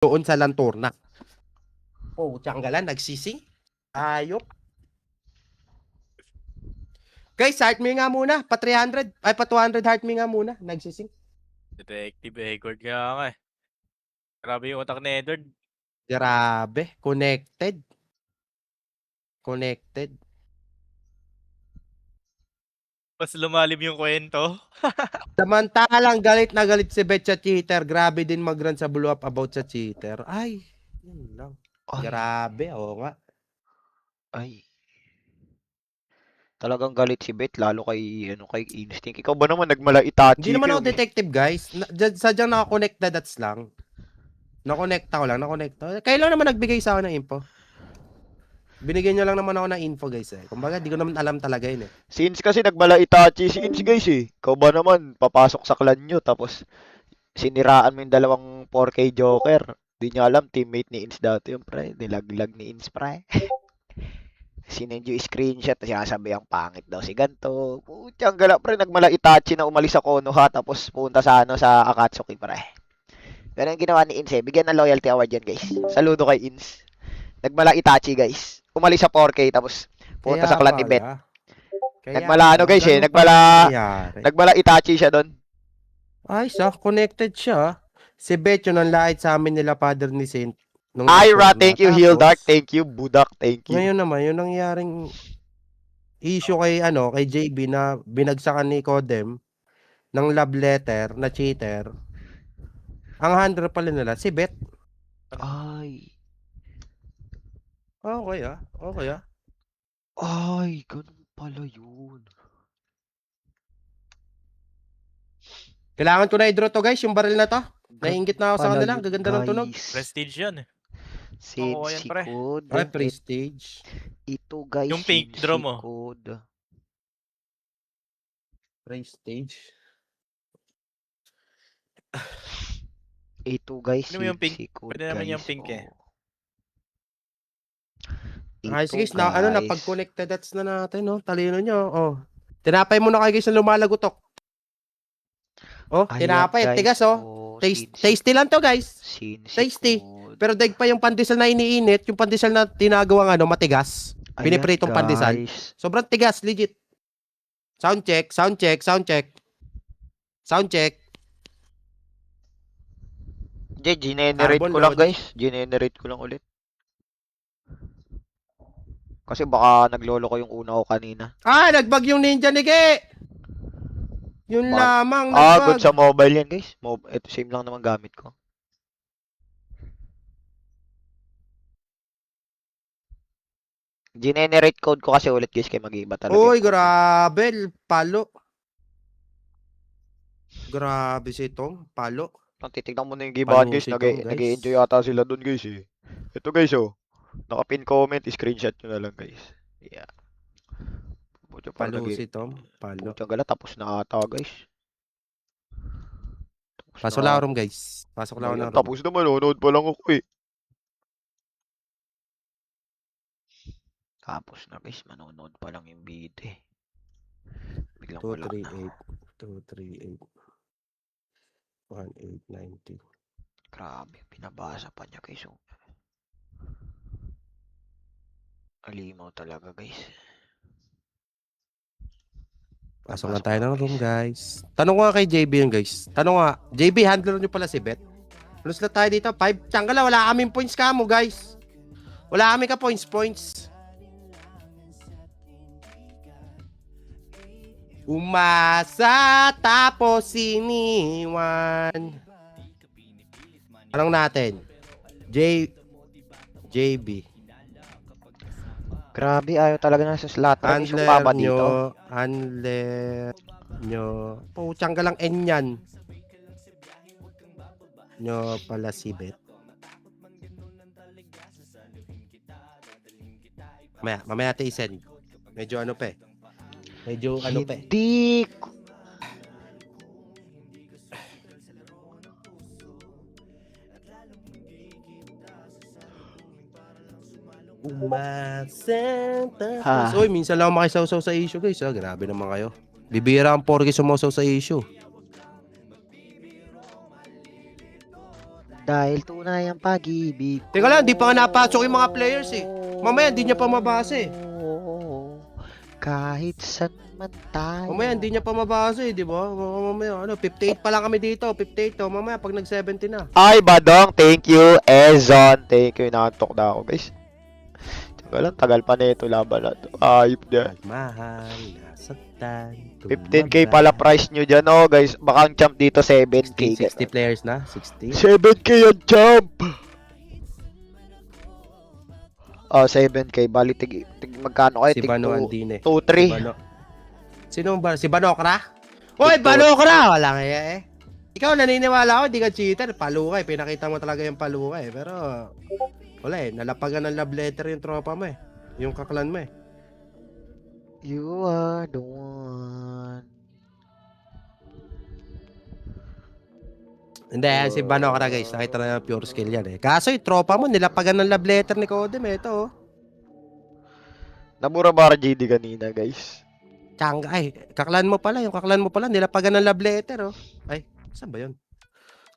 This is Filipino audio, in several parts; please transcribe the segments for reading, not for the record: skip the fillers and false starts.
doon sa Lanturna. Oh, tiyanggalan, nagsising. Ayop. Guys, heart me nga muna. Pa 300. Ay, pa 200 heart me nga muna. Nagsising. Detective Egord nga eh. Grabe yung utak ni Edward. Grabe. Connected. Connected. Mas lumalim yung kwento. Samantalang galit na galit si Bet sa cheater. Grabe din mag-run sa blow up about sa cheater. Ay, yun lang. Ay, Grabe, oo nga. ay. Talagang galit si Bet, lalo kay Instinct. Ikaw ba naman nagmala Itachi Hindi naman kayo, ako detective, guys. Sadyang nakakonect na dots lang. Nakonekta ko lang, nakonekta. Kayo lang naman nagbigay sa akin ng info. Binigyan nyo lang naman ako ng info, guys eh. Kumbaga, di ko naman alam talaga yun eh. Since kasi nagmala Itachi si Ins guys eh. Ikaw ba naman, papasok sa clan nyo, tapos siniraan mo yung dalawang 4K Joker. Di nyo alam, teammate ni Ins dati yung pre. Nilaglag ni Ins pre. Sinend yung screenshot, sinasabi ang pangit daw si ganto. Putyang gala pre, nagmala Itachi na umalis sa Konoha, tapos punta sa sa Akatsuki pre. Ganun ginawa ni Ins eh. Bigyan ng loyalty award yan guys. Saludo kay Ins. Nagmala Itachi guys. Umalis sa 4K tapos punta sa clan ni Bet. Nagmala ano guys eh. Nagmala Itachi siya doon. Ay, connected siya. Si Bet yun ang lahit sa amin nila father ni Saint. Ira, thank you. Hildark, thank you. Budak, thank you. Ngayon naman, yun nangyaring issue kay JB na binagsakan ni Codem ng love letter na cheater. Ang handler pala nila, si Bet. Ay. Okay ah. Okay ah. Ay, ganun pala yun. Kailangan ko na i-draw to guys, yung baril na to. Nainggit na ako sa kanila, gaganda ng tunog. Prestige yan eh. Sensi code. Ay, prestige. Ito guys, yung pink draw mo. Code. Prestige. Ito guys, Ano yung pink? code, Pwede naman guys. yung pink eh. Ay, sige, pag-connected dots na natin, no? Talino nyo, oh. Tinapay mo na kayo guys na lumalagotok. Oh, tinapay, guys, tigas, oh. Tasty lang to, guys. Tasty. Code. Pero daig pa yung pandesal na iniinit, yung pandesal na tinagawang matigas. Pinipritong pandesal. Sobrang tigas, legit. Sound check, sound check, sound check. Sound check. Generate ko lang guys. Generate ko lang ulit. Kasi baka naglolo ko yung una ko kanina. Ah, nagbag yung ninja ni Ge! Yun lamang, nagbag. Good sa mobile yan guys. Ito same lang naman gamit ko. Generate code ko kasi ulit guys kay mag-iiba talaga. Uy, grabe, palo. Grabe si Tom, palo. Titignan mo na yung gibahan guys, nag-e-enjoy ata sila doon guys eh. Ito guys oh. Naka-pin comment, screenshot nyo na lang guys. Yeah. Palo si Tom, palo. Pucha gala, tapos na ata guys. Pasok lang room guys. Pasok lang ng room. Tapos na manonood pa lang ako eh. Tapos na guys, manonood pa lang yung video eh. Biglang wala na. 238. 1890. Grabe, pinabasa pa niya guys. Alimaw talaga guys. Pasok lang tayo ng room guys. Tanong nga kay JB yun guys. Tanong nga, JB, handler nyo pala si Bet. Plus na tayo dito, 5. Tiyangala, wala kaming points ka mo guys. Wala kami ka points. Umasa tapos siniwan. Anong natin? JB. Grabe, ayaw talaga na sa slot. Handler nyo. Puchang ka lang N yan. Nyo pala si Bet. Mamaya natin i-send. Medyo ano pa eh. Hindi. Uy, minsan lang makisawsaw sa issue guys. Grabe naman kayo. Bibira ang 4K sumasaw sa issue. Dahil tunay ang pag-ibig ko. Teka lang, di pa nga napasok yung mga players eh. Mamaya, hindi niya pa mabasa eh. Kahit saan man tayo. Mamaya, hindi niya pa mabasa eh, di ba? Mamaya, 58 pa lang kami dito. 58 to. Mamaya, pag nag-70 na. Ay, Badong, thank you. Ezon, thank you. Nakatok na ako, guys. Teka lang, tagal pa na ito laban na to. Ayop na. Mahal, nasaktan. 15k pala price nyo dyan, oh, guys. Baka ang champ dito, 7k. 60 players na? 60? 7k ang champ! Oh, 7k. Bali, magkano kayo? Si Bano Andine. 2-3. Sino ba? Si Banokra? Hoy, Banokra! Wala kaya eh. Ikaw naniniwala ako, di ka cheater. Paluka eh. Pinakita mo talaga yung paluka eh. Pero, wala eh. Nalapagan ng love letter yung tropa mo eh. Yung kaklan mo eh. You are the one. Hindi, si Banokra guys. Nakita na yung pure skill yan eh. Kaso yung tropa mo, nilapagan ng love letter ni Codem eh. Ito oh. Namura ba JD kanina, guys? Tsanga, ay, kaklan mo pala. Yung kaklan mo pala, nilapagan ng love letter oh. Ay, saan ba yun?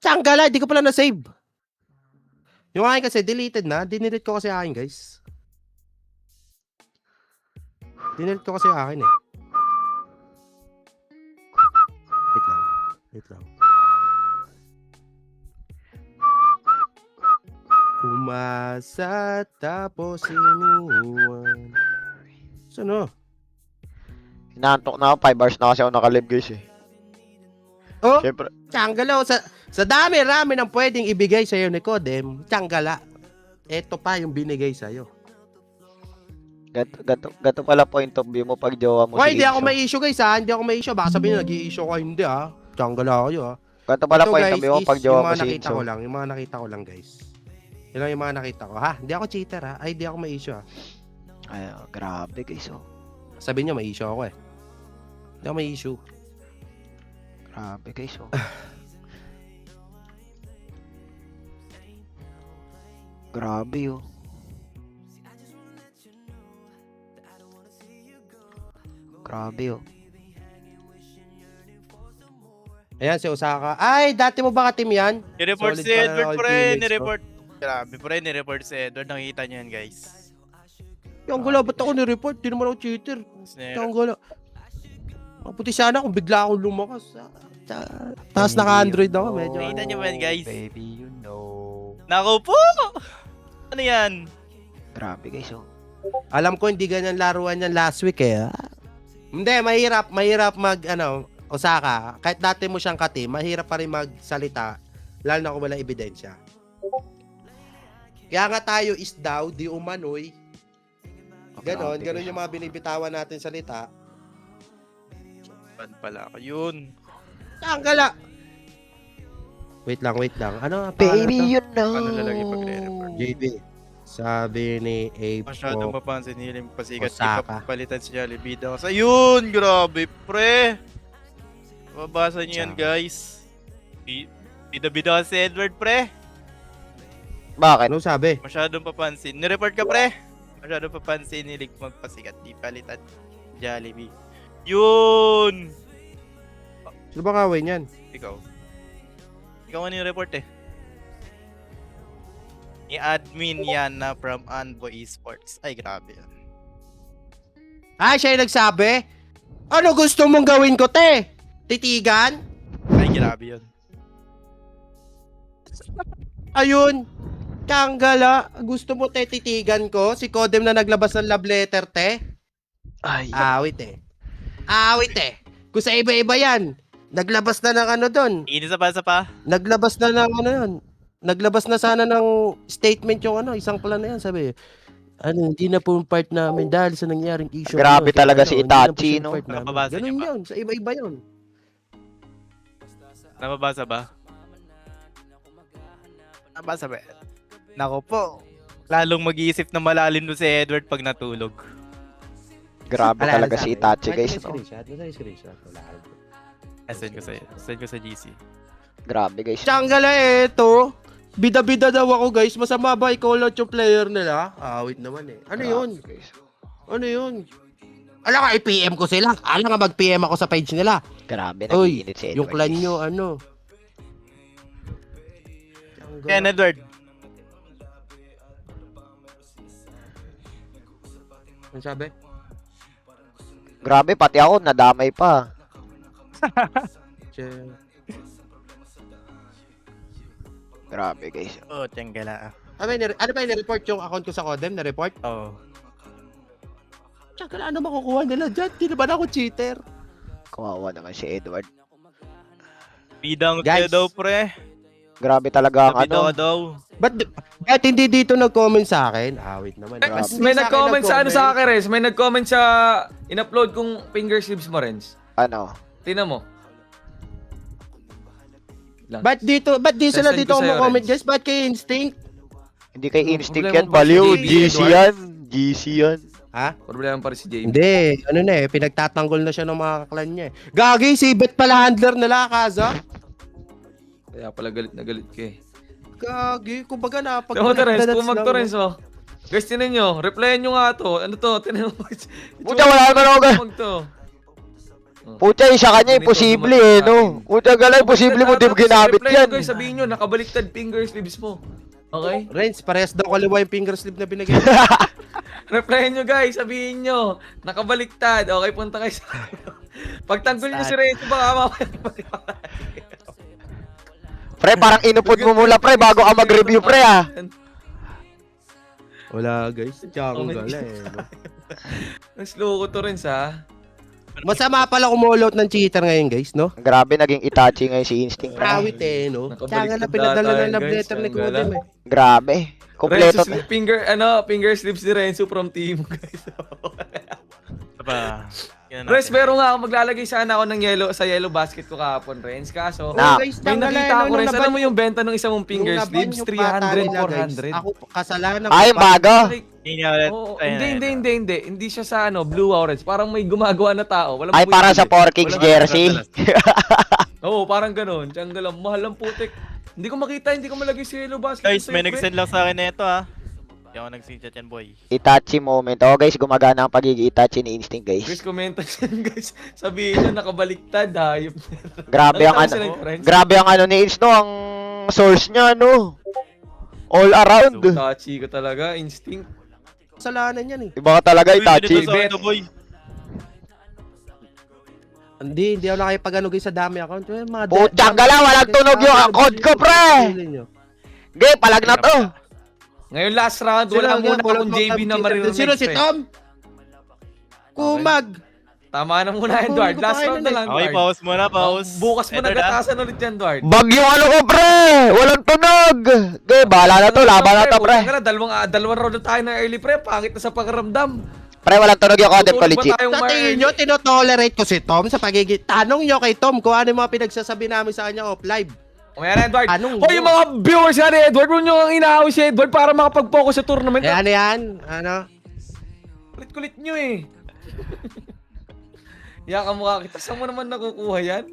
Tsanga la, di ko pala na-save. Yung akin kasi, deleted na. Dinelete ko kasi akin guys. Dinelete ko kasi akin eh. Wait lang. Wait lang. Umasa tapos iniwan. Saan? Inaantok na ako. 5 hours na kasi ako nakalive, guys, eh. Oh, Siyempre. tsanggala. Sa dami-rami ng pwedeng ibigay sa'yo ni Codem, tsanggala. Ito pa yung binigay sa'yo. Gato pala point of view mo pag jowa mo Hoy, si hindi ako Enzo. may issue guys ha. Hindi ako may issue. Baka sabihin nyo, nag-i-issue ka. Hindi ha. Tsanggala kayo ha. Gato pala Ito point guys of view mo is pag jowa yung mo mga si nakita Enzo. ko lang. Yung mga nakita ko lang guys. Yun lang yung mga nakita ko. Ha? Hindi ako cheater ha. Ay, hindi ako may issue ha. Ay, grabe, guys, oh. Sabihin nyo, may issue ako eh. Hindi ako may issue. Grabe, guys, oh. Grabe, oh. Grabe, oh. Ayan, si Osaka. Ay, dati mo ba ka-team yan? Ni-report Solid si pa na Edward, all pre. teammates ko. Ni-report. Grabe, pre. Ni-report si Edward. Nakita niyo yan, guys. Yung gulo, ba't ako ni-report? Di naman ako cheater. Yung gulo. Maputi sana kung bigla akong lumakas. Tapos naka-Android ako. Medyo. Nakita niyo ba yan, guys? Baby, you know. Naku po! Ano yan? Grabe, guys, oh. Alam ko hindi ganyan laruan yan last week eh. Hindi, mahirap Osaka. Kahit dati mo siyang ka-team, mahirap pa rin magsalita. Lalo na kung wala ebidensya. Kaya nga tayo is daw, di umano'y. Ganon yung mga binibitawan natin salita. Ban pala ako yun. Tangkala! Wait lang. Ano? Baby, you know. Paano lalagay pag-re-report? JB. Sabi ni Masyadong Ape. papansin nilim pasikat. Osaka. Ipapalitan si Jollibee daw. Ayun! Grabe, pre! Mabasa niyo yan, guys. Bida-bida si Edward, pre. Bakit? Ano sabi? Masyadong papansin. Ni-report ka, pre. Masyadong papansin nilig magpasikat. Di palitan Jollibee. Yun! Sino ba kaway niyan? Ikaw ang ni-report eh. Ni admin yan na from Anboy Esports. Ay, grabe yan. Ay, siya yung nagsabi? Ano gusto mong gawin ko, te? Titigan? Ay, grabe yun. Ayun. Tanggala. Gusto mo, te, titigan ko? Si Codem na naglabas ng love letter, te? Ay, Awit eh. Kung sa iba-iba yan. Naglabas na ng ano doon. Inis sa pa. Naglabas na ng ano yun. Naglabas na sana ng statement yung isang plan na yan. Sabi, hindi na po part namin dahil sa nangyaring issue. Grabe talaga si hindi na po Itachi, siya no? part namin. Nakababasa Ganun niyo ba? yun. Sa iba-iba yun. Nababasa ba? Nababasa ba? Nako po. Lalong mag-iisip na malalim doon si Edward pag natulog. grabe Alala talaga sa si akin. Itachi, Kahit guys, may no? screenshot. Wala. Send ko sa GC. Grabe, guys. Tsanggala ito. Bida-bida daw ako guys. Masama ba ikaw lang yung player nila? Awit naman eh. Ano yun? Grabe, guys. Ano yun? Alam ka, i-PM ko sila. Alam ka, mag-PM ako sa page nila. Grabe, Oy, nag-iinit si Edward, yung clan guys. nyo, ano? Yan, Edward. Ano sabi? Grabe, pati ako, nadamay pa. Che- Grabe, guys. Oh, tiyangala. Ano ba yung report yung account ko sa Codem? Na-report? Oh. Tsaka ano makukuha nila dyan? Di naman ako cheater. Kawawa naman si Edward. Bidang Guys. daw, pre. Grabe talaga ang Bidang ano. daw. Ba't hindi dito nag-comment sa akin? Wait naman. Grabe. Hindi May sa akin nag-comment sa ano sa akin, Renz. May nag-comment sa in-upload kong finger sleeves mo, Renz. Ano? Tingnan mo. Lang. Ba't di sila Send dito ko sa'yo, comment, Renz. guys? Ba't kay Instinct? Hindi kay Ano, Instinct problema yan, mo pa baliw. si GC Edward? yan. GC yan. Ha? Problema pa rin si Jamie. Hindi. Ano na eh. Pinagtatanggol na siya ng mga kaklan niya eh. Gagi, si Bet pala handler nila, Kaza. Kaya pala galit na galit ka eh. Gagi, kumbaga na. Pag Tingnan mo, Terence. Pumag to, Renz, oh. Guys, tinan nyo. Replyan nyo nga to. Ano to? Tinan mo. Puta, wala naman ako Pumag to. Puta, isa kanya, imposible eh, no? Puta, galay, imposible mo din ginamit Replyan yan. nyo, guys. Sabihin nyo, nakabaliktad finger sleeves mo. Okay? Renz, parehas daw kaliwa yung finger slip na binigay. Replyan nyo, guys. Sabihin nyo, nakabaliktad. Okay, punta kayo sa pagtanggol nyo si Renz, baka mamaya. Pre, parang inupod mo mula, pre, bago ka mag-review, pre, ah. Wala, guys. Tsakong gala eh. No? Ang slow ko to, Renz, ha? Masama pala kumulot ng cheater ngayon, guys, no? Grabe, naging Itachi ngayon si Instinct, pre. Prawit eh, no? Tsaka na Nakabaliktad pinadala tayo, na love guys. letter ni Ang Kudem eh. Grabe. Kompleto. Renzo, finger slips ni Renzo from team, guys. Diba? Yan Renz, natin. pero nga ako maglalagay sana ako ng yellow basket ko kahapon, Renz. Kaso, Na. guys, may tanggalin, nakita ko, nung Renz. naban- Alam mo yung benta ng isang mong finger nung naban sleeves? yung bata 300, nila, guys, 400. Ako, kasalanan Ay, ko pa. bago. Hindi niya ulit. Oo, Ayun, ayun. hindi. Hindi siya sa Blue Orange. Parang may gumagawa na tao. Walang Ay, para sa bumibili. 4 Kings Walang- jersey. Oo, parang ganun. Tiyanggal lang. Mahal ang putik. Hindi ko makita, hindi ko malagay si yellow basket. Guys, ko may sa'yo, pre. nag-send lang sa akin na ito, ha. Hindi ako nag-send yan, boy. Itachi moment. Oh, guys, gumagana ang pagiging Itachi ni Instinct, guys. Guys, komenta dyan, guys. Sabihin nyo, nakabaliktad, hayop. Grabe ang Nakita mo ano. sila, Renz? Grabe ang ano ni Inst, no? Ang source niya, no? All around. Tachi ko talaga, instinct. Kasalanan yan eh. Iba ka talaga, Uy, Itachi. dito sa akin to, boy. Hindi ako nakipag-ano guys sa dami account. Mga Putang gala, walang tunog yung account ko, pre! Gay, palag na to. Ngayon last round, wala muna akong JB na marinig. Sino si Tom? Kumag! Tama na muna, Edward. Hindi ko Last pa round na lang, Okay, Edward. pause muna, pause. Bukas mo Edward, nagatasan ulit yan, Edward. Bag yung ano ko, pre! Walang tunog! Gay, bahala na to, laban na to, pre. Dalawang round na tayo na early pre. Pangit na sa pagkaramdam. Pre, walang tunog yung content ko, Tutulog ba legit. tayong Sa mga tingin early? nyo, tinotolerate ko si Tom sa pagiging... Tanong nyo kay Tom kung ano yung mga pinagsasabi namin sa kanya off live. Kaya na, Edward. Anong Hoy, yung mga viewers yan, Edward. Huwag nyo ang inaaway si Edward para makapag-focus sa tournament. Eh ano yan? Ano? Kulit-kulit nyo eh. Yaka mukha kita. Saan mo naman nakukuha yan?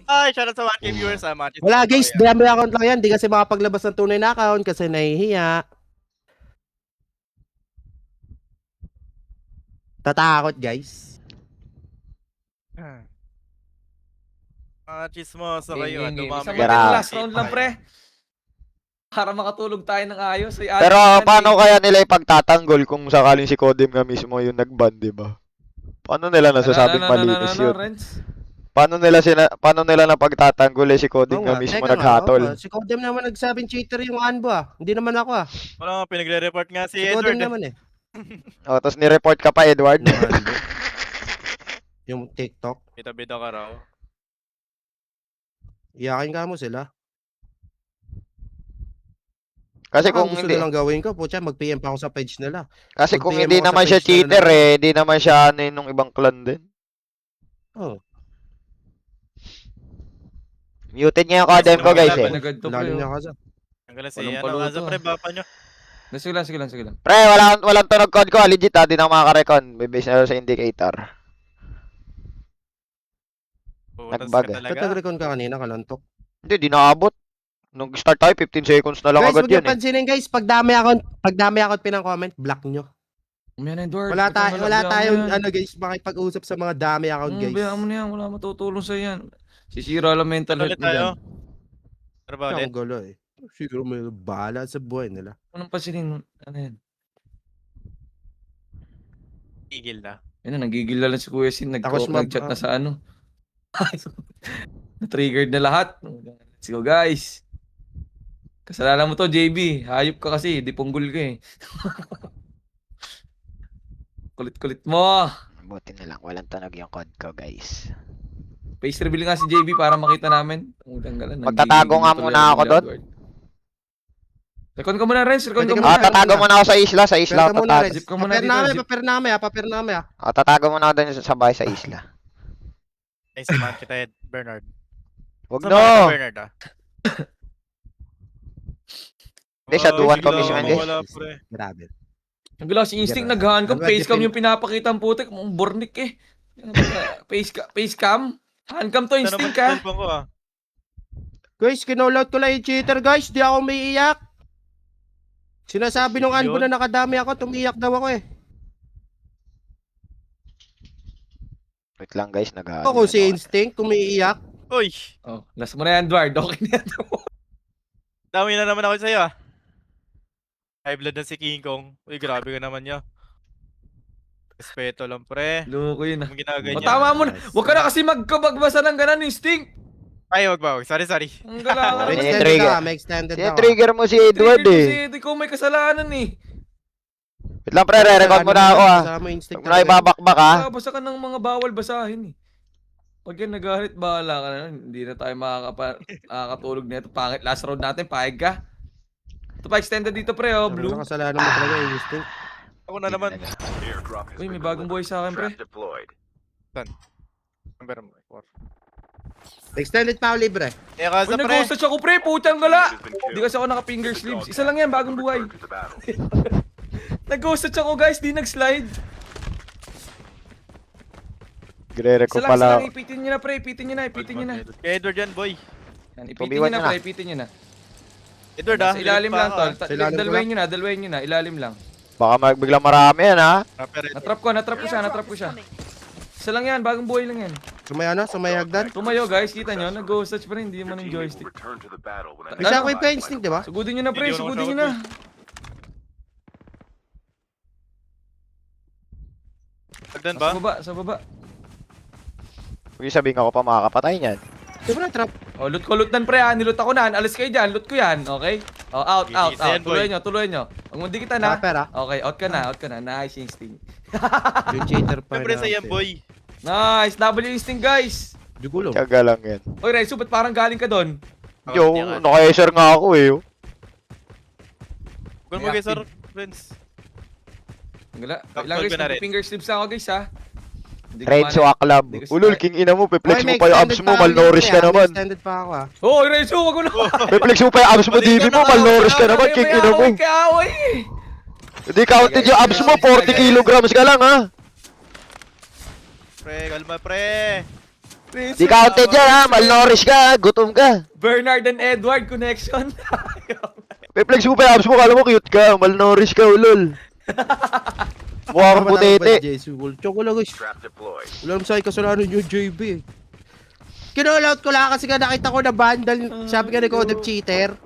Ay, shoutout sa 1K viewers, ha. Mga Wala guys, dami account lang yan. Di kasi makapaglabas ng tunay na account kasi nahihiya. Tatakot guys. Mga chismoso kayo, ha. Dumami Isang kayo. Grabe. last round lang, pre. Para makatulog tayo ng ayos. Ay, Pero paano kaya nila ipagtatanggol kung sakaling si Kodim nga mismo yung nag-ban, di ba? Paano nila nasasabing malinis yun? Paano nila napagtatanggol si Kodim nga mismo naghatol? Si Kodem naman nagsabing cheater yung Anbo ah. Hindi naman ako ah. Wala nga, pinagre-report nga si Si Kodem Edward. eh. naman eh. O, tapos ni-report ka pa, Edward. Yung Anbo. Yung TikTok. Bida-bida ka raw. Iyakin ka mo sila. Kasi Kung kung gusto hindi, nilang gawin ko, putya, mag-PM pa ako sa page nila. kasi kung mag-PM hindi ako sa naman siya page nila cheater hindi naman siya ano yun nung ibang clan din. Oh. Muted niya yung Kodim ko, guys, eh. Lalo niya kasi. Ang galas Walang ano, paluto, asa pre, bapa nyo. Sige lang. Pre, walang tunog code ko, legit di na ako makaka-recon. Bibase na lang sa indicator. Putas Nagbag, ka eh. talaga. Tatagrekon ka kanina, kalantok. Hindi, di naabot. Nung start tayo, 15 seconds na lang Guys, agad huwag yan, niyo eh. pansinin guys, pag dami account pinang-comment, block nyo. Edward. Wala tayong ano guys, makipag-usap sa mga dami account guys. Bayaan mo na yan. Wala matutulong sa yan. Sisira lang mental Ulit health mo tayo. dyan. Ano ba ulit? Ang gulo eh. Siguro may bahala sa buhay nila. Anong pansinin? Ano yan? Tigil na. Ayun na, nagigil na lang si Kuya Sin. Tapos Nag-chat na sa ano. Na-triggered na lahat. Let's go, guys. Kasalanan mo to, JB. Hayop ka kasi. Di punggol ka eh. Kulit-kulit mo. Buti na lang, walang tunog yung code ko, guys. Face reveal nga si JB para makita namin. Magtatago nga muna ako doon. Recon ka muna, Renz. Recon ka Pwede ka muna. Tatago muna ako sa isla. Sa isla Pera ako muna, tatago. Renz. Zip ka muna Paper dito, namin, zip. paper namin. Tatago muna ako doon sa bahay sa isla. Ay, samahan kita, Ed. Bernard. Wag Samahan kita, no! Bernard, ah. Hindi, sa duwan ko bigla mismo, ako hindi. mawala, pre. Grabe. Nagla si Instinct, Gara. nag-handcam. Ano ba, Facecam defend- yung pinapakita ang putik. Mong bornik eh. Facecam? Handcam to, Ito naman Instinct sa ka. cellphone ko, ah. Guys, kinall out ko lang yung cheater, guys. Di ako may iyak. Sinasabi nung Anbo Yun. na nakadami ako, tumiyak daw ako eh. Wait lang guys, Ako si Instinct, tumiiyak. Uy! Oh, last mo na yan, Edward. Okay na yan. Dami na naman ako sa'yo, ah. High blood na si King Kong. Uy, grabe ka naman niya. Respeto lang, pre. Loko yun ah. Ang ginaganyan. O, tama mo na. Huwag ka na kasi magkabagbasa ng ganan, Instinct. Ay, wag ba? Sorry. Ang gala May May extended trigger. na, may extended na. Trigger mo si Edward eh. Ikaw may kasalanan eh. Wait lang pre, re-record mo na ako ah. Kasama yung Instinct Huwag mo na ibabakbak ah. Basa ka ng mga bawal basahin eh. Pag yan nagalit, bahala ka na. Hindi na tayo makakatulog na ito. Pangit, last round natin, paig ka. Ito pa, extended dito pre, oh, blue. Blue. Kasalanan mo talaga yung Instinct. Ako na naman. Uy, may bagong buhay sa akin pre. Number mo. Extended pa ako libre. Eh, kasi Uy, pre. nag-hostage ako pre, putang gala. Hindi kasi ako naka-finger sleeves. Isa lang yan, bagong buhay. Nag-hostage ako guys, di nag-slide. Gre-record Isa lang, pala. ipitin nyo na pre, ipitin nyo na. Kay Edward yan, boy. Yan, ipitin Tubiwan nyo na nyo na. pre, ipitin nyo na. Edward, ah. Sa ilalim lang tol. Sa ilalim ko Dalwayin nyo na, ilalim lang. Baka biglang marami yan ha. Natrap ko siya. Isa lang yan, bagong buhay lang yan. Sumay hagdan. Tumayo guys, kita nyo, nag-hostage pa rin, hindi man yung joystick. Isa ko yung Instinct, di ba? Sugudin nyo na pre, Hindi, sugudin nyo wala na. Pagdan Sa ba? baba, sa baba. Huwag yung sabihin ako pa makakapatay niyan. Di ba na-trap? Oh, loot ko, loot pre ha, niloot ako na, alis kayo dyan, loot ko yan, okay? Oh, out. Yan, boy. Tuloy nyo. Huwag mo di kita na. Rapper ah. Okay, out ka na, nice instinct. Yung cheater pa. Siyempre sa yan, boy. Nice, W instinct guys. Jugulo. Tiyaga lang yan. Oy, Renzo, ba't parang galing ka doon? Yo, naka-SR nga ako eh. Oh. Huwag mo guys, sir. Friends. Wala, Top ilang guys, goal ka na rin. finger slips ako guys ha. Hindi ko Renzo mana- Aklab. Hindi ko Ulol, sila- king ina mo. Pe-flex Oy, mo may pa yung abs extended mo. pa ako Malnourished libre, ka ah. May naman. extended pa ako ah. Oh, Renzo, wag mo na. Pe-flex mo pa yung abs mo, DB mo. Malnourished ka naman, king ina mo. Kaya away. Hindi counted yung abs mo. 40 kilograms ka lang ha. Pre, kalma, pre. Di counted yan ha. Malnourished ka. Gutom ka. Bernard and Edward connection. Pe-flex mo pa yung abs mo. Kala mo cute ka. Malnourished ka, ulol. Mukha kang putete. Choco lang guys. Wala naman sa'yo kasalanan yung JB eh. Kinall out ko lang kasi nga nakita ko na vandal. Sabi ka ni Codem cheater.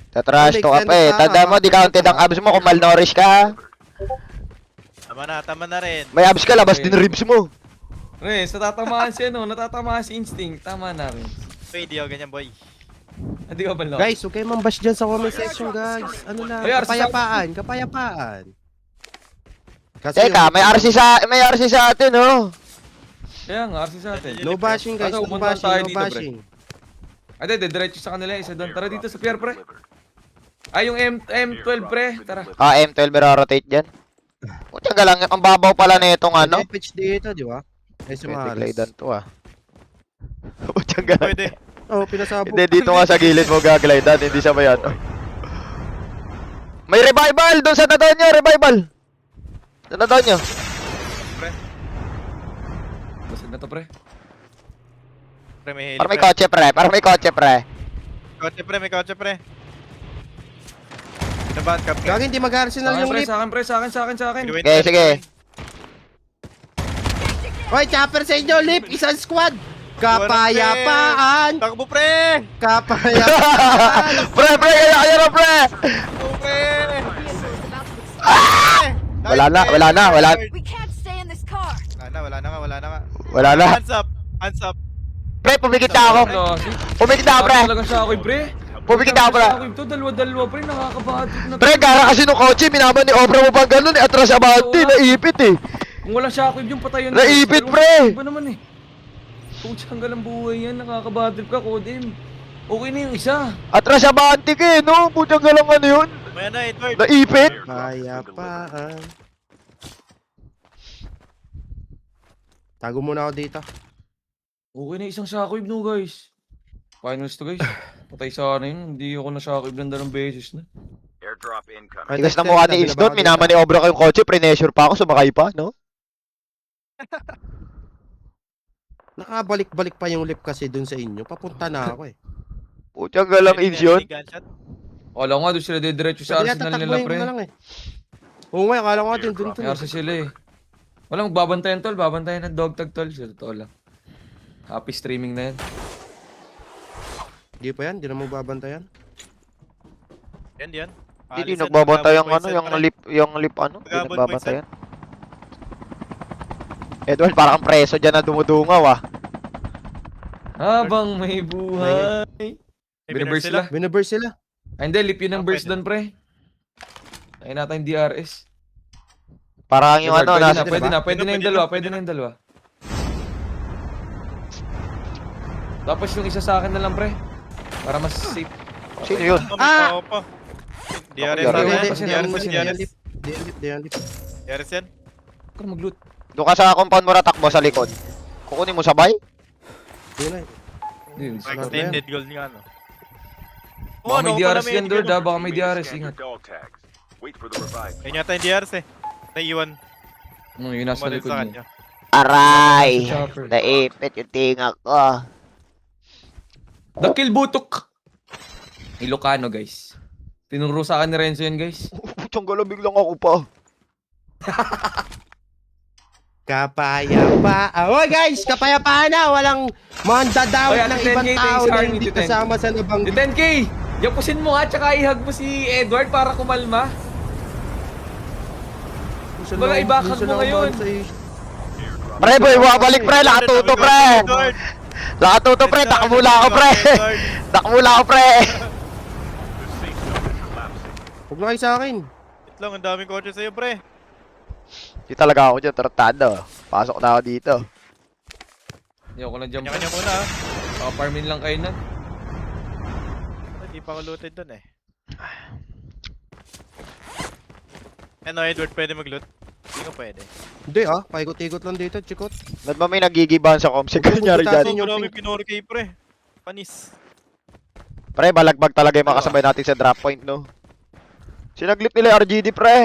Tatrash to ka pa eh. Tanda mo, di counted ang abs mo kung malnourished ka ha. Tama na rin. May abs ka, labas din ribs mo. Renz, natatamaan si natatamaan si instinct. Tama na rin. Pwede ako ganyan, boy. Hindi ka ba lang? Guys, huwag kayong mambash dyan sa comment section guys. Ano lang, Ay, RC kapayapaan. Kasi Teka, may RC sa atin oh. Kaya nga, RC sa atin. No bashing guys, Ano, no pumunta bashing, tayo no dito, pre. bashing. Ade, diretso sa kanila isa doon. Tara dito sa pier, pre. Ay, yung M12, pre. Tara. Ah, M12 rotate dyan. Puta ka lang, ang babaw pala na itong ano. May pitch dito, di ba? Ay, sumahalas. Glidan to ah. Puta ka lang. Pwede. Oh, pinasabog. Hindi, dito nga sa gilid mo gaglidan, hindi sa may ano. May revival! Doon sa nadaan nyo, revival! Sa nadaan nyo. Basag na to, pre. Pre, may heli, Para may kotse pre, para may kotse pre. May kotse, pre. Nabat ka, pre. Gagawin, hindi mag-arsenal yung lip. Sa akin, pre. Sa akin. Okay, sige. Hoy, chopper sa inyo, Lip, isang squad. Kapayapaan. Takbo, pre! Kapayapaan. Pre, kaya na, pre! Takbo, pre! Wala na. We can't stay in this car. Wala na. Wala na. Hands up. Pre, pumikit na ako. Pumikit na ako, pre. Talagang siya ako, pre. Pumikit na ako, pre. Ito, dalawa-dalawa, pre. Nakakabahatik na. Pre, gara kasi nung kotse, minaman ni Obra mo pang ganun, atras abante, naipit eh. Kung walang shockwave yung patayon. Naipit, pre. Iba naman eh. Pucha, hanggang ang buhay yan. Nakakabahatik ka, Kodim. Okay na yung isa. Atras abante ka eh, no? Putyang galang ano yun. Maya na, Edward. Naipit. Kapayapaan. Tago muna ako dito. Okay na isang shockwave no, guys. Finals to, guys. Patay sana yun. Hindi ako na shockwave ng dalawang beses na. Tigas na mukha ni Is doon, minaman ni Obra ko yung kotse, pre-measure pa ako, sumakay pa, no? Nakabalik-balik pa yung Lip kasi dun sa inyo. Papunta na ako eh. Putyang galang Is yun. Wala nga, doon sila didiretso sa Kaya Arsenal nila, tatakbuhin ko pre. na lang eh. Oo nga, akala ko nga dun May Arsenal sila eh. Walang magbabantayan, tol. Babantayan ng dog tag, tol. Sa totoo lang. Happy streaming na yan. Di pa yan, di na mo babantayan. Yan. Hindi nagbabantay yung ano, yung lip ano, hindi Magabot nagbabantayan. Edward, parang preso dyan na dumudungaw ah. Habang may buhay. Binaburst sila. Binaburst sila. Ay, hindi. Lip yun ang burst pwede. doon, pre. Ayun natin yung DRS. Parang yung ano, nasa... Pwede na yung dalawa. Tapos yung isa sa akin na lang, pre. Para mas safe. Sino yun? DRS Ako, DRS yan. Huwag ka mag-loot. Doon ka sa compound mo na takbo sa likod. Kukunin mo sabay? Hindi, Extended goal nga, no? baka may DRS yan, Lord, ha? Baka may DRS, ingat. Ayun yata yung DRS eh. Naiiwan. Yun nasa Umalis likod sa mo. kanya. Aray! Chopper. Naipit yung tinga ko. Dakil butok! Ilocano, guys. Tinuro sa akin ni Renzo yan, guys. Putyang galabig lang ako pa. Kapayapaan. Oh guys, kapayapaan na. Walang mandadawit Oy, ng ate, ibang 10K, tao thanks, na Army, hindi 10K. kasama sa nabang. Yung 10K! Yapusin mo nga, tsaka ihag mo si Edward para kumalma. Wala, ibakag mo ngayon. Pre, boy, wabalik pre, nakatuto pre. Nakatuto pre, takmula ako pre. Takmula ako pre. Huwag na kayo sa akin. Wait lang, ang daming kotse sa'yo, pre. Di talaga ako dyan, tartado. Pasok na ako dito. Ayoko na jump. Kanya-kanya muna, ha? Paparmin lang kayo na. Hindi pa ako looted dun, eh. Ano, Edward, pwede mag-loot? Hindi ko pwede. Hindi ah, paikot-ikot lang dito, chikot. Ba't ba may nagigibahan sa comsec? Ano nangyari Putasin dyan? yung Grabe, pink. pinorkay, pre. Panis. Pre, balagbag talaga yung makasabay natin sa drop point, no? Sinaglip nila yung RGD, pre.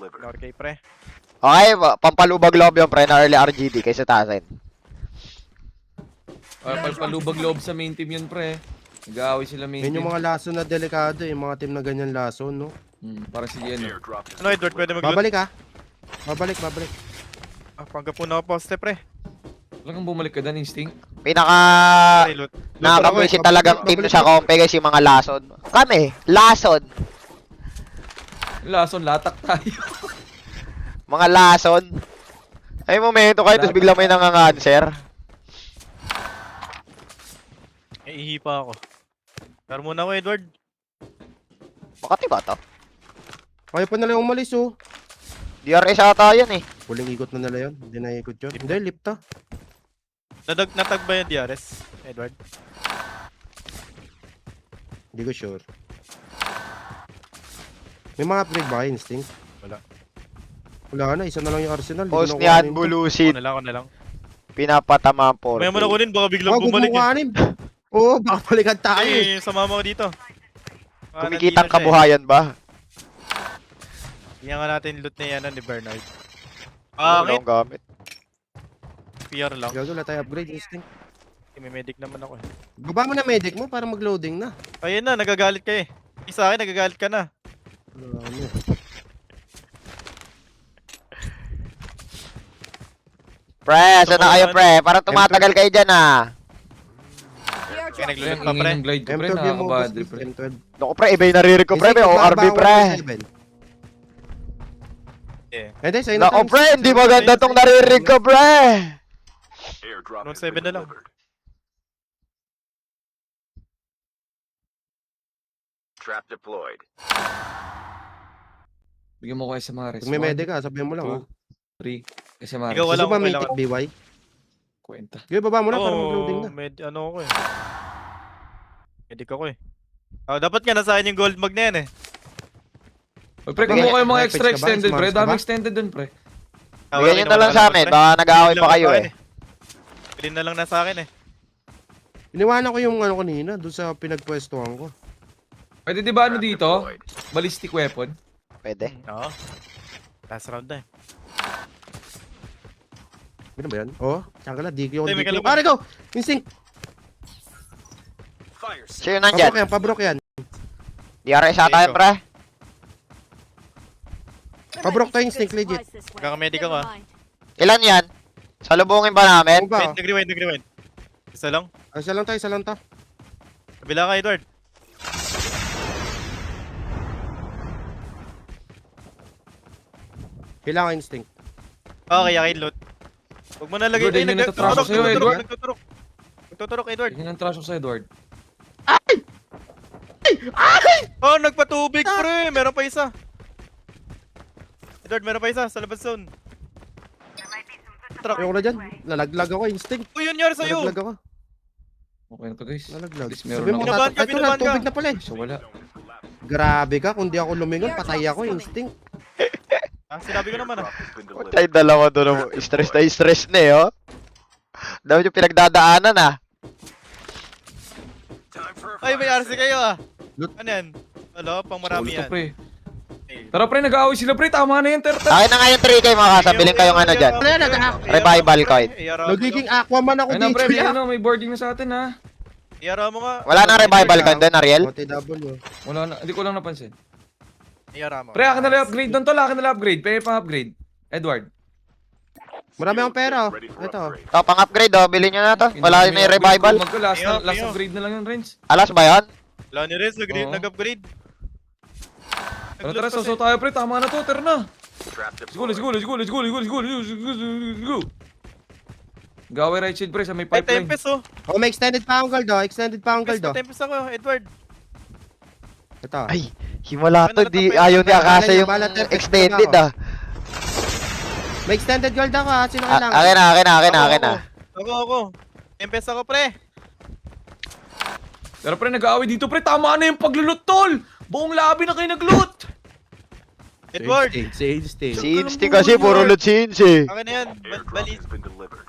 Pinorkay, pre. Okay, pampalubag loob yung pre na early RGD kaysa tasin. Palubag loob sa main team yun, pre. Nag-aaway sila main Yan team. yung mga laso na delikado eh, mga team na ganyan laso, no? Para sige, ano. Ano, Edward, pwede mag-loot? Babalik ah. Babalik. Ah, panggap na ako poste, pre. Wala kang bumalik ka doon, Instinct. Pinaka Pre, loot. nakakapwisit talagang team sa kompe guys yung mga lason. Kami, lason. Lason, latak tayo. Mga lason. Ay momento kayo, tapos bigla may nanganganser. Iihi pa ako. Pero muna ako, Edward. Makati ba to? Kaya pa nila umalis oh. DRS ata yan eh. Huling ikot na nila yun. Hindi na ikot yun. Hindi, lift to. Natag ba yung DRS, Edward? Hindi ko sure. May mga upgrade ba kayo, Instinct? Wala na, isa na lang yung Arsenal. Post niyan, Ako bulusit. na lang. Pinapatama ang 4K. Maya mo na kunin, baka biglang Wag bumalik. mo kuhanin. Oo, baka balikan tayo eh. Ay, sumama ko dito. Kumikitang kabuhayan ba? Iyan nga natin loot ni, ni Bernard. Wala Bakit? akong gamit. PR lang. Gago, wala tayo upgrade, Instinct. May medic naman ako eh. Baba mo na medic mo para mag-loading na. Ayun na, nagagalit ka eh. Sa akin, nagagalit ka na. Wala na. Pre, saan na kayo, pre? Para tumatagal kayo dyan, ah. The airdrop Kaya is naglulot coming. pa, pre. Ang glide ko, pre. M12 yung mga Nakakabad, boss, pre. M12. Naku, pre, iba yung narinig ko, pre. May ORB, pre. Yeah. Hindi, sa'yo na Naku, tayo. pre, hindi maganda tong narinig ko, pre. Note 7 na lang. Trap deployed. Bigyan mo ko kayo sa mga res. Pag may mede ka, sabihin mo lang, ha? 3. Kasi mga Ikaw res. wala Gusto ba akong may kailangan. BY? Kwenta. Sige, baba mo na para mag-loading na. Ano ko eh. Medic ako eh. Dapat nga nasa akin yung gold mag na yan eh. Oy, pre, Bakit? kumuha kayo mga May extra page ka ba? extended, pre. Smarts ka Dami ba? extended dun, pre. Bigyan nyo na lang sa amin. Baka nag-aaway pa kayo, eh. Bilhin na lang na sa akin eh. Iniwanan ko yung ano kanina, doon sa pinagpwestuhan ko. Pwede di ba ano dito? Ballistic weapon? Pwede. Oo. Last round na eh. Ano ba yan? Oh, tsaka di ko Ay, may yung kalaban. Pare ko! Instinct! Fire sale. Sino nandyan? Pabrok yan. DRS ata yun, pre. Pabrok to instinct, legit. Supplies this way. Magkakamedic ako, Never ah. mind. Ilan yan? Salubungin ba namin? Ano ba? Wait, nag-rewind. Isa lang. Isa lang to. Kabila ka, Edward. Kailangan instinct. Okay, loot. Huwag mo nalagay. Edward, Ay, yun yung nagtatraso sa'yo, Edward. Nagtuturok, Edward. Tingnan ang trash sa Edward. Oh, nagpatubig, pre. Meron pa isa. Edward, meron pa isa sa labas zone. Truck. Ayoko na dyan. Lalaglag ako, instinct. Uy, yun yun sa'yo. Lalaglag ako. Okay na to, guys. Lalaglag. At least meron Sabi mo, ako. Binabahan ka, ito na, binabahan ka. tubig na pala eh. So, wala. Grabe ka, kung di ako lumingon, patay ako, instinct. Sinabi ko naman ah. Drop has been delivered. Tayo dalawa doon. Stress na eh, oh. Dami yung pinagdadaanan, ah. Time for a Ay, may fire RC kayo ah. Loot. Ano yan? Ano, pang marami Ulo to, yan. pre. Tara, pre, nag-aaway sila, pre. Tama na yan, Terta. Akin na nga yung 3K, mga kasabiling kayong ano dyan. Ano yan, Revival coin. Nagiging Aquaman ako Ayun na, dito. pre. May, ya. ano, may boarding na sa atin, ha. Iyara mo nga. Wala nang revival coin doon, Ariel? OTW. Wala na. Hindi ko lang napansin. Iyara mo. Pre, akin na lang upgrade doon, tol. Akin na lang upgrade. Pwede pang upgrade. Edward. Marami akong pera, oh. ready for Ito. upgrade. Ito, pang-upgrade, oh. Bilhin nyo na to. Wala na yung revival. Last Ayun, ayun. upgrade na lang yun, Renz. Alas ba yun? Wala ni Rez, Oo. nag-upgrade. Tara, tara, so tayo, pre. Tama na to. Tara na. Trap Let's go, let's deployed. go, let's go, let's go, let's go, let's go, let's go. Gawin right shield, pre, sa may Ay, pipeline. Tempest oh. Oh, may extended pa akong gold, oh. Extended pa akong gold, oh. Tempest ako, Edward. Ito. Ay, himala to. Ano Di, na to, ayaw niya Bala kasi niya, yung bala, Terpes, extended, bala ah. May extended gold ako, ha. Sino kailangan? Akin na. Ako. Tempest ako, pre. Pero pre, nag-aaway dito, pre. Tama na yung paglulot, tol. Buong labi na kayo nagloot. Edward. Si instinct. Si Instinct kasi, puro loot si Insi. Akin na yan. Airdrop has been delivered.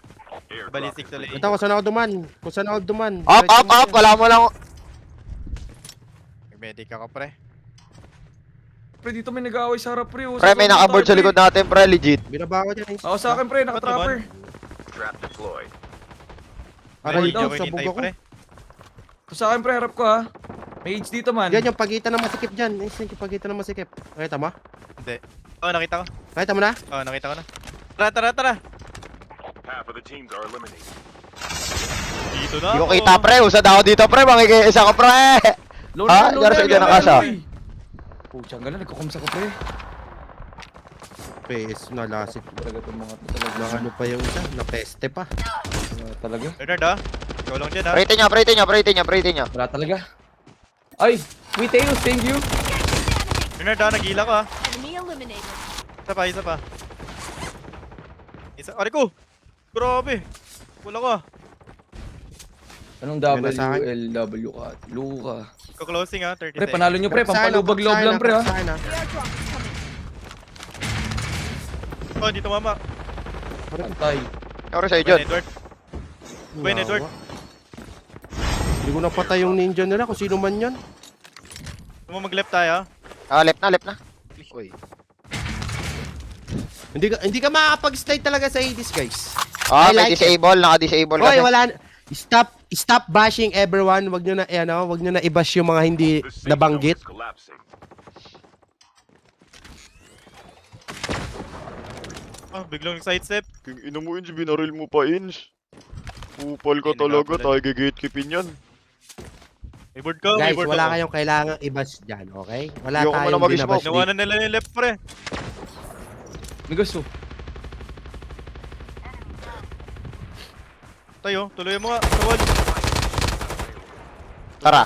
Airdrop Balistic has been tuloy. Ito, kung saan ako duman. Kung saan ako duman. Up. Wala mo lang. Medic ako, pre. Pre, dito may nag-aaway sa harap, pre. Oh. Pre, may Sa nakaboard sa tayo, likod natin, pre. Legit. Binaba ko dyan, instinct. Ako sa akin, pre. Naka-trapper. Trap deployed. Aray Medic daw, ako, sabog hinintay, ako. pre. Ako sa akin, pre. Harap ko, ha. May age dito, man. Yan yung pagitan ng masikip dyan. Instinct yung pagitan ng masikip. Nakita mo? Hindi. Oh, nakita ko. Nakita mo na? Oh, nakita ko na. Tara. Half of the teams are eliminated. Dito na Hindi ko ako. kita, pre. Usad ako dito, pre. Makikisa ko, pre. Low Ha? na, Diyan sa dyan ang kasa. Puchang gala, nagkukumsa ko, pre. PS, nalasip. Talaga itong mga to talaga. Na ano pa yung isa? Na peste pa. Wala talaga. Bernard ah. Ikaw lang dyan ah. Prate nyo. Wala talaga. Ay, sweet tails, thank you. Bernard ah, nagila ko ah. Enemy eliminated. Isa pa. Aray ko! Grabe! Wala ko ah. Anong Ganda sa akin. WLW ka? Luka. Ko-closing ah, 30 Pre, seconds. panalo nyo, pre. Pampalubag loob lang, pre, ha. The airdrop is coming. Oh, dito mama. Pantay. Oro sa'yo, Ben John. Edward. Ben Edward. Hindi ko napatay yung ninja nila kung sino man yan. Gusto mo mag-left tayo ah. Left na. Uy. Hindi ka makakapag-slide talaga sa 80s, guys. Ah, I may like disable. Naka-disable Hoy, kasi. wala na. Stop bashing everyone. Wag nyo na i-bash yung mga hindi The safe nabanggit. zone is collapsing. Ah, biglang sidestep. King ina mo, Ins, binaril mo pa, Ins. Upal ka Hindi talaga, nagkakalat. tayo gatekeepin yan. May board ka, may Guys, board wala ako. kayong kailangan i-bash dyan, okay? Wala Ayoko muna tayong mag-smoke. binabash Ginawa dito. na nila yung left, pre. May gusto. Tayo, tuloy mo nga. Sa wall. Tara.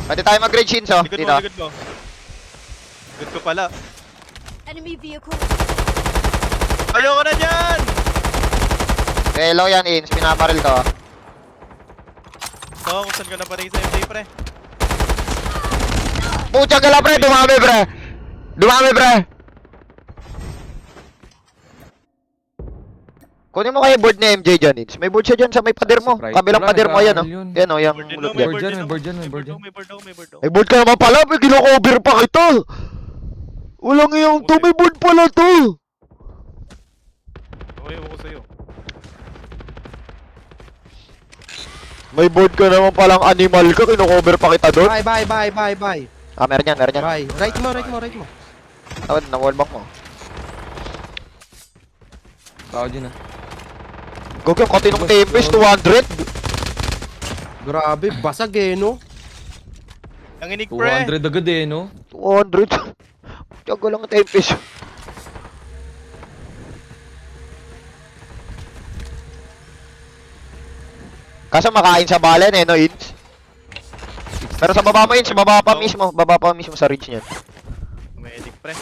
Pwede tayo mag-grade Shins, oh. Likod Dito. mo, likod mo. Likod ko pala. Enemy vehicle. Ayoko na dyan! Hello yan, Ins. Pinabaril ko. Oo, kung saan ka napating sa MJ, pre. Pucha ka lang, pre. Dumami, pre. Dumami, pre. Kunin mo kayo board ni MJ dyan, Ins. May board siya dyan sa may pader mo. Surprise. Kabilang Wala, pader mo, yan, oh. nag-aaral yun. Yan, oh. Yung Board din, ulot no? yan. board dyan, may board dyan, may May board board dyan. ako, may board ako, may board ako. May board ka naman pala. May kino-cover pa kita. Walang iyong to. May board pala to. Okay, ewan ko sa'yo. May board ka naman palang animal ka. Kino-cover pa kita doon. Bye. Ah, meron yan, meron yan. Bye. Right mo. Tawad, na-wallbang mo. Tao dyan ah. Gog yung kote ng Tempest, 200. Grabe, basag eh, no? Ang inig, pre. 200 agad eh, no? 200. Tiyago lang ang Tempest. Kaso makain sa balen eh, no, Ins? Pero sa baba mo, Ins, sa baba pa mismo. Baba pa mismo sa ridge niyan. May inig, pre.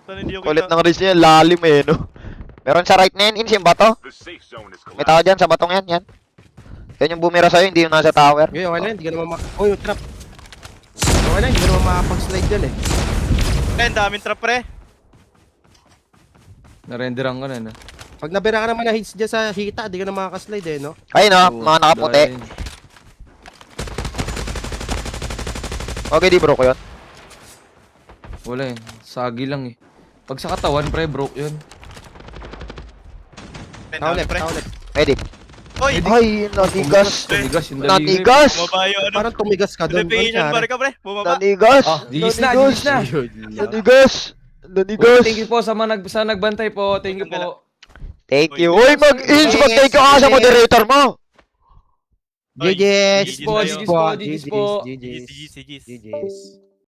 Saan hindi ako Kulit kita? ng ridge niyan, lalim eh, no? Meron sa right na yan, Ins, yung bato. The safe zone is May tao collapsed. dyan, sa batong yan, yan. Yan yung bumira sa'yo, hindi yung nasa tower. Okay, wala, hindi ka naman oh, yung trap. Okay na, hindi ka naman makapag-slide dyan eh. Pre, ang daming trap, pre. Narenderan ko na, no? Pag nabira ka naman na hits dyan sa hita, hindi ka na makakaslide eh, no? Ayun, no, Oo, mga nakaputi. dahil- Okay, di bro ko yun. Wala eh. Sagi lang eh. Pag sa katawan, pre, broke yun. Pre, ang dami, Taulit, pre. taulit. Medic. Oy! Ay, nanigas. Tumigas yung daliri. Nanigas. Bumaba yung ano. Parang tumigas ka doon. Filipinian bar ka, pre. Bumaba. Nanigas. Ah, digis na, Nanigas. digis na. Nanigas. Nanigas. Thank you po sa sa nagbantay po. Thank you po. Thank you. Uy, mag-ins. Mag-thank you ka sa moderator mo. GG's. GG's po, GG's GG's po. po, GG's po. GG's. GG's. GG's.